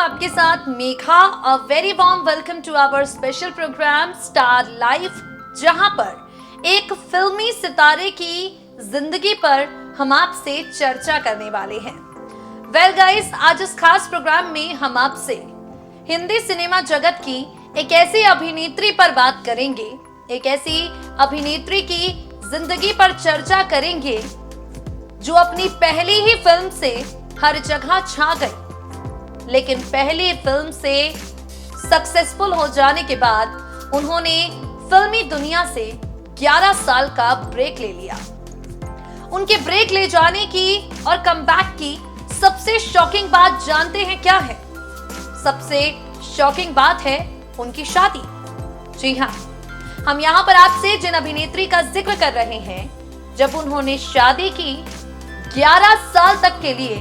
आपके साथ Megha. A very warm welcome to our special programme star life, जहां पर एक फिल्मी सितारे की जिंदगी पर हम आपसे चर्चा करने वाले हैं। वेल गाइस, आज इस खास प्रोग्राम में हम आपसे हिंदी सिनेमा जगत की एक ऐसी अभिनेत्री पर बात करेंगे, एक ऐसी अभिनेत्री की जिंदगी पर चर्चा करेंगे जो अपनी पहली ही फिल्म से हर जगह छा गई। लेकिन पहली फिल्म से सक्सेसफुल हो जाने के बाद उन्होंने फिल्मी दुनिया से 11 साल का ब्रेक ले लिया। उनके ब्रेक ले जाने की और कमबैक की सबसे शॉकिंग बात जानते हैं क्या है? सबसे शॉकिंग बात है उनकी शादी। जी हाँ, हम यहाँ पर आपसे जिन अभिनेत्री का जिक्र कर रहे हैं, जब उन्होंने शादी की 11 साल तक के लिए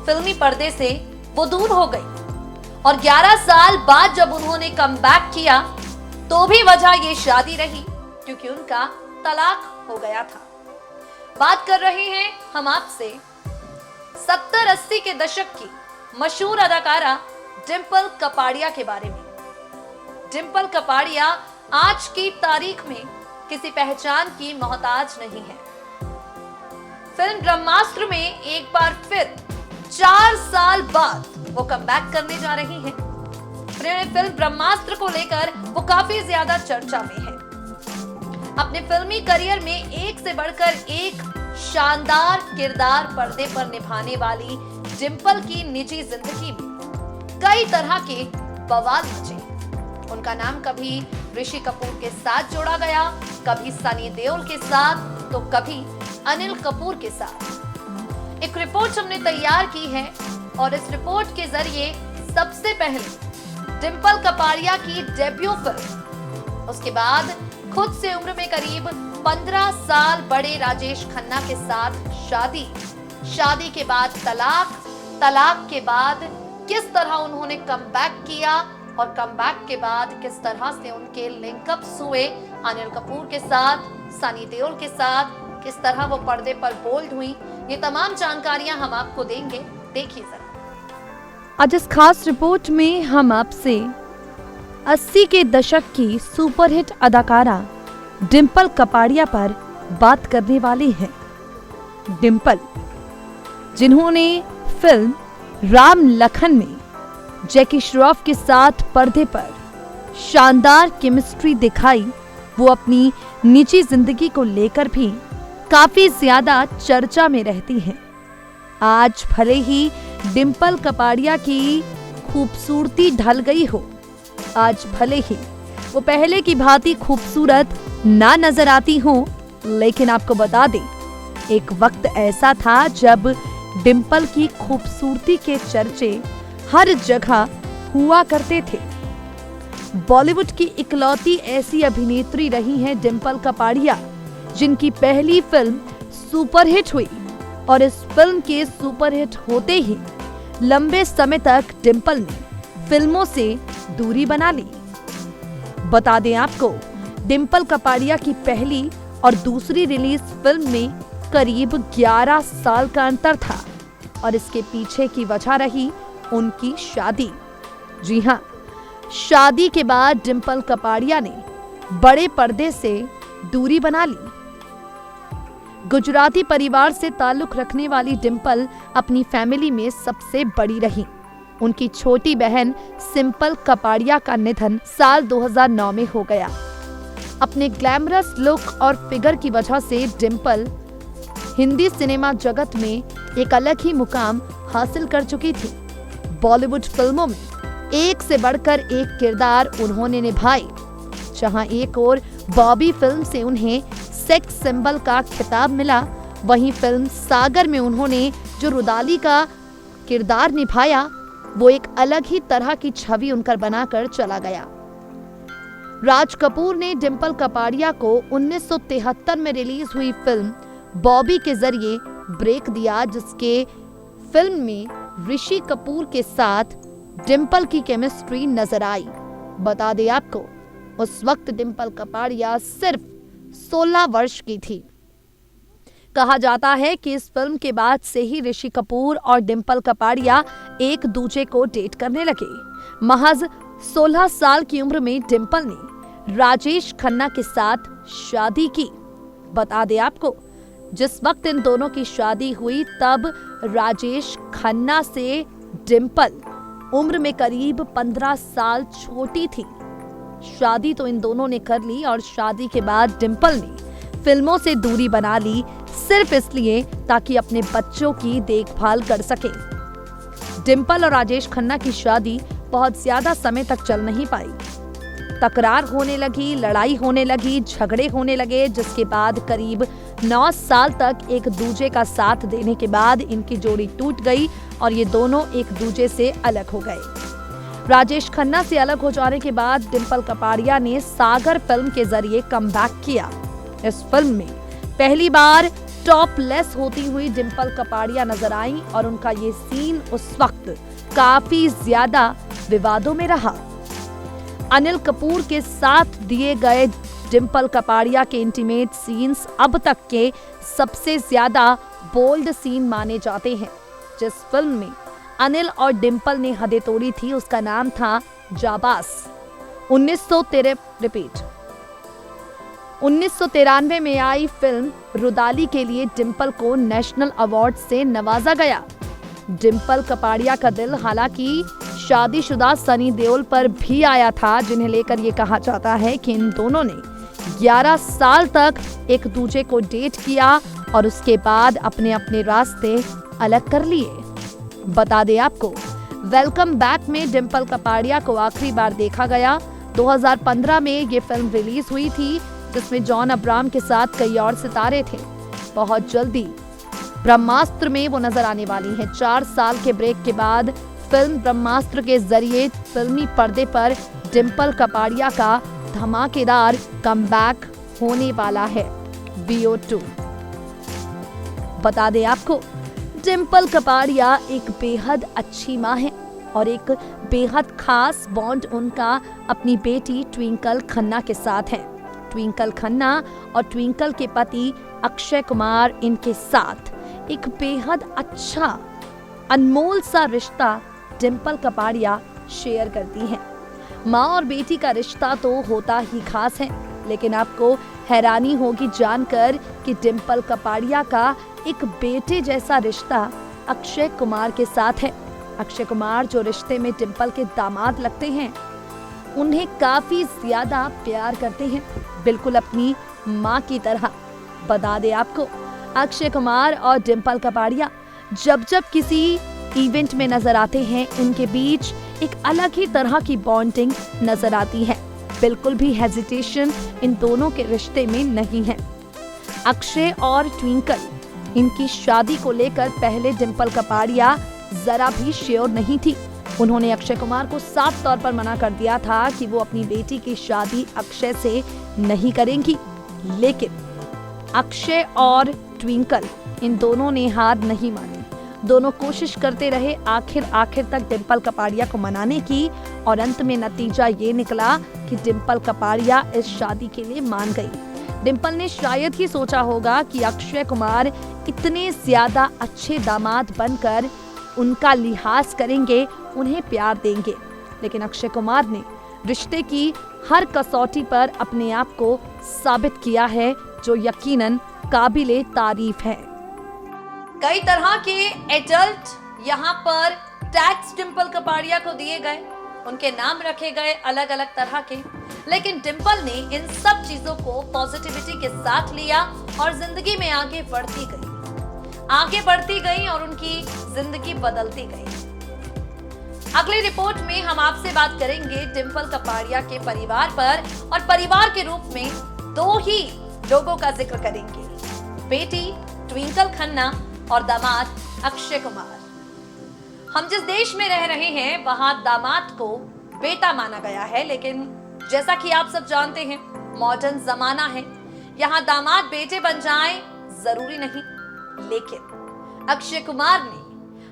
फिल्मी पर्दे से वो दूर हो गई और 11 साल बाद जब उन्होंने कमबैक किया तो भी वजह ये शादी रही क्योंकि उनका तलाक हो गया था। बात कर रहे हैं हम आपसे 70-80 के दशक की मशहूर अदाकारा डिंपल कपाड़िया के बारे में। डिंपल कपाड़िया आज की तारीख में किसी पहचान की मोहताज नहीं है। फिल्म ब्रह्मास्त्र में एक बार फिर 4 साल बाद वो कमबैक करने जा रही हैं। फिल्म ब्रह्मास्त्र को लेकर वो काफी ज्यादा चर्चा में है। अपने फिल्मी करियर में एक से बढ़कर एक शानदार किरदार पर्दे पर निभाने वाली डिंपल की निजी जिंदगी में कई तरह के बवाल मचे। उनका नाम कभी ऋषि कपूर के साथ जोड़ा गया, कभी सनी देओल के साथ, तो कभी अनिल कपूर के साथ। एक रिपोर्ट हमने तैयार की है और इस रिपोर्ट के जरिए सबसे पहले डिंपल कपाड़िया की डेब्यू फिल्म, उसके बाद खुद से उम्र में करीब 15 साल बड़े राजेश खन्ना के साथ शादी, शादी के बाद तलाक, तलाक के बाद किस तरह उन्होंने कमबैक किया और कमबैक के बाद किस तरह से उनके लिंकअप्स हुए अनिल कपूर के साथ, सनी देओल के साथ, किस तरह वो पर्दे पर बोल्ड हुई, ये तमाम जानकारियां हम आपको देंगे। देखिए जरा। आज इस खास रिपोर्ट में हम आपसे 80 के दशक की सुपरहिट अदाकारा डिंपल कपाड़िया पर बात करने वाले हैं। डिंपल, जिन्होंने फिल्म राम लखन में जैकी श्रॉफ के साथ पर्दे पर शानदार केमिस्ट्री दिखाई, वो अपनी निजी जिंदगी को लेकर भी काफी ज्यादा चर्चा में रहती हैं। आज भले ही डिंपल कपाड़िया की खूबसूरती ढल गई हो, आज भले ही वो पहले की भांति खूबसूरत ना नजर आती हो, लेकिन आपको बता दें, एक वक्त ऐसा था जब डिंपल की खूबसूरती के चर्चे हर जगह हुआ करते थे। बॉलीवुड की इकलौती ऐसी अभिनेत्री रही हैं डिंपल कपाड़िया, जिनकी पहली फिल्म सुपरहिट हुई और इस फिल्म के सुपरहिट होते ही लंबे समय तक डिंपल ने फिल्मों से दूरी बना ली। बता दें आपको, डिंपल कपाड़िया की पहली और दूसरी रिलीज फिल्म में करीब 11 साल का अंतर था और इसके पीछे की वजह रही उनकी शादी। जी हाँ, शादी के बाद डिंपल कपाड़िया ने बड़े पर्दे से दूरी बना ली। गुजराती परिवार से ताल्लुक रखने वाली डिंपल अपनी फैमिली में सबसे बड़ी रही। उनकी छोटी बहन सिंपल कपाड़िया का निधन साल 2009 में हो गया। अपने ग्लैमरस लुक और फिगर की वजह से डिंपल हिंदी सिनेमा जगत में एक अलग ही मुकाम हासिल कर चुकी थी। बॉलीवुड फिल्मों में एक से बढ़कर एक किरदार उन्होंने निभाए। जहां एक और बॉबी फिल्म से उन्हें सेक्स सिंबल का खिताब मिला, वहीं फिल्म सागर में उन्होंने जो रुदाली का किरदार निभाया, वो एक अलग ही तरह की छवि उनकर बनाकर चला गया। राज कपूर ने डिंपल कपाड़िया को 1973 में रिलीज हुई फिल्म बॉबी के जरिए ब्रेक दिया, जिसके फिल्म में ऋषि कपूर के साथ डिंपल की केमिस्ट्री नजर आई। बता दें आपको, उस वक्त डिंपल कपाड़िया सिर्फ 16 वर्ष की थी। कहा जाता है कि इस फिल्म के बाद से ही ऋषि कपूर और डिंपल कपाड़िया एक दूसरे को डेट करने लगे। महज 16 साल की उम्र में डिंपल ने राजेश खन्ना के साथ शादी की। बता दें आपको, जिस वक्त इन दोनों की शादी हुई तब राजेश खन्ना से डिंपल उम्र में करीब 15 साल छोटी थी। शादी तो इन दोनों ने कर ली और शादी के बाद डिंपल ने फिल्मों से दूरी बना ली, सिर्फ इसलिए ताकि अपने बच्चों की देखभाल कर सके। डिंपल और राजेश खन्ना की शादी बहुत ज्यादा समय तक चल नहीं पाई। तकरार होने लगी, लड़ाई होने लगी, झगड़े होने लगे, जिसके बाद करीब 9 साल तक एक दूसरे का साथ देने के बाद इनकी जोड़ी टूट गई और ये दोनों एक दूसरे से अलग हो गए। राजेश खन्ना से अलग हो जाने के बाद डिंपल कपाड़िया ने सागर फिल्म के जरिए कमबैक किया। इस फिल्म में पहली बार टॉपलेस होती हुई डिंपल कपाड़िया नजर आई और उनका ये सीन उस वक्त काफी ज्यादा विवादों में रहा। अनिल कपूर के साथ दिए गए डिंपल कपाड़िया के इंटीमेट सीन्स अब तक के सबसे ज्यादा बोल्ड सीन माने जाते हैं। जिस फिल्म में अनिल और डिंपल ने हदें तोड़ी थी उसका नाम था जाबास। 1993 में आई फिल्म रुदाली के लिए डिंपल को नेशनल अवार्ड से नवाजा गया। डिंपल कपाड़िया का दिल हालांकि शादीशुदा सनी देओल पर भी आया था, जिन्हें लेकर ये कहा जाता है कि इन दोनों ने 11 साल तक एक दूसरे को डेट किया और उसके बाद अपने अपने रास्ते अलग कर लिए। बता दें आपको, वेलकम बैक में डिंपल कपाड़िया को आखिरी बार देखा गया। 2015 में ये फिल्म रिलीज हुई थी, जिसमें जॉन अब्राहम के साथ कई और सितारे थे। बहुत जल्दी ब्रह्मास्त्र में वो नजर आने वाली हैं। 4 साल के ब्रेक के बाद फिल्म ब्रह्मास्त्र के जरिए फिल्मी पर्दे पर डिंपल कपाड़िया का धमाकेदार कमबैक होने वाला है। BO2। बता दें आपको, डिंपल कपाड़िया एक बेहद अच्छी माँ है और एक बेहद खास बॉन्ड उनका अपनी बेटी ट्विंकल खन्ना के साथ है। ट्विंकल खन्ना और ट्विंकल के पति अक्षय कुमार, इनके साथ एक बेहद अच्छा अनमोल सा रिश्ता डिंपल कपाड़िया शेयर करती हैं। माँ और बेटी का रिश्ता तो होता ही खास है, लेकिन आपको हैरानी होगी जानकर कि डिंपल कपाड़िया का एक बेटे जैसा रिश्ता अक्षय कुमार के साथ है। अक्षय कुमार जो रिश्ते में डिंपल के दामाद लगते हैं, उन्हें काफी ज्यादा प्यार करते हैं, बिल्कुल अपनी माँ की तरह। बता दें आपको, अक्षय कुमार और डिंपल कपाड़िया जब जब किसी इवेंट में नजर आते हैं, इनके बीच एक अलग ही तरह की बॉन्डिंग नजर आती है। बिल्कुल भी हेजिटेशन इन दोनों के रिश्ते में नहीं है। अक्षय और ट्विंकल, इनकी शादी को लेकर पहले डिंपल कपाड़िया जरा भी श्योर नहीं थी। उन्होंने अक्षय कुमार को साफ तौर पर मना कर दिया था कि वो अपनी बेटी की शादी अक्षय से नहीं करेंगी, लेकिन अक्षय और ट्विंकल, इन दोनों ने हार नहीं मानी। दोनों कोशिश करते रहे आखिर तक डिंपल कपाड़िया को मनाने की, और अंत में नतीजा ये निकला कि डिंपल कपाड़िया इस शादी के लिए मान गई। डिंपल ने शायद ही सोचा होगा कि अक्षय कुमार इतने ज्यादा अच्छे दामाद बनकर उनका लिहाज करेंगे, उन्हें प्यार देंगे, लेकिन अक्षय कुमार ने रिश्ते की हर कसौटी पर अपने आप को साबित किया है, जो यकीनन काबिले तारीफ है। कई तरह के एडल्ट यहाँ पर टैग्स डिंपल कपाड़िया को दिए गए, उनके नाम रखे गए अलग अलग तरह के, लेकिन डिंपल ने इन सब चीजों को पॉजिटिविटी के साथ लिया और जिंदगी में आगे बढ़ती गई और उनकी जिंदगी बदलती गई। अगली रिपोर्ट में हम आपसे बात करेंगे डिंपल कपाड़िया के परिवार पर, और परिवार के रूप में 2 ही लोगों का जिक्र करेंगे, बेटी ट्विंकल खन्ना और दामाद अक्षय कुमार। हम जिस देश में रह रहे हैं वहां दामाद को बेटा माना गया है, लेकिन जैसा कि आप सब जानते हैं मॉडर्न जमाना है, यहाँ दामाद बेटे बन जाएं जरूरी नहीं, लेकिन अक्षय कुमार ने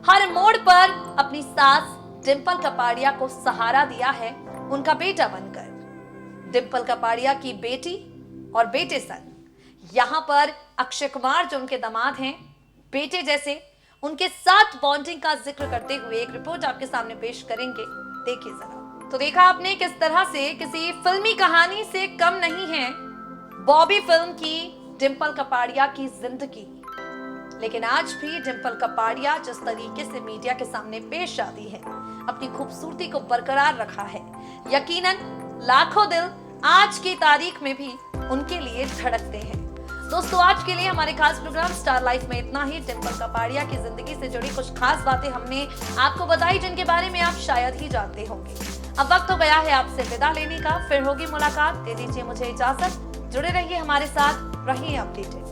हर मोड़ पर अपनी सास डिंपल कपाड़िया को सहारा दिया है उनका बेटा बनकर। डिंपल कपाड़िया की बेटी और बेटे सन यहाँ पर अक्षय कुमार जो उनके दामाद हैं, बेटे जैसे, उनके साथ बॉन्डिंग का जिक्र करते हुए एक रिपोर्ट आपके सामने पेश करेंगे। देखिए जरा। तो देखा आपने किस तरह से किसी फिल्मी कहानी से कम नहीं है बॉबी फिल्म की डिंपल कपाड़िया की जिंदगी। लेकिन आज भी डिंपल कपाड़िया जिस तरीके से मीडिया के सामने पेश आती है, अपनी खूबसूरती को बरकरार रखा है, यकीनन लाखों दिल आज की तारीख में भी उनके लिए धड़कते हैं। दोस्तों, आज के लिए हमारे खास प्रोग्राम स्टार लाइफ में इतना ही। डिंपल कपाड़िया की जिंदगी से जुड़ी कुछ खास बातें हमने आपको बताई जिनके बारे में आप शायद ही जानते होंगे। अब वक्त हो गया है आपसे विदा लेने का, फिर होगी मुलाकात। दे दीजिए मुझे इजाजत। जुड़े रहिए हमारे साथ, रहिए अपडेटेड।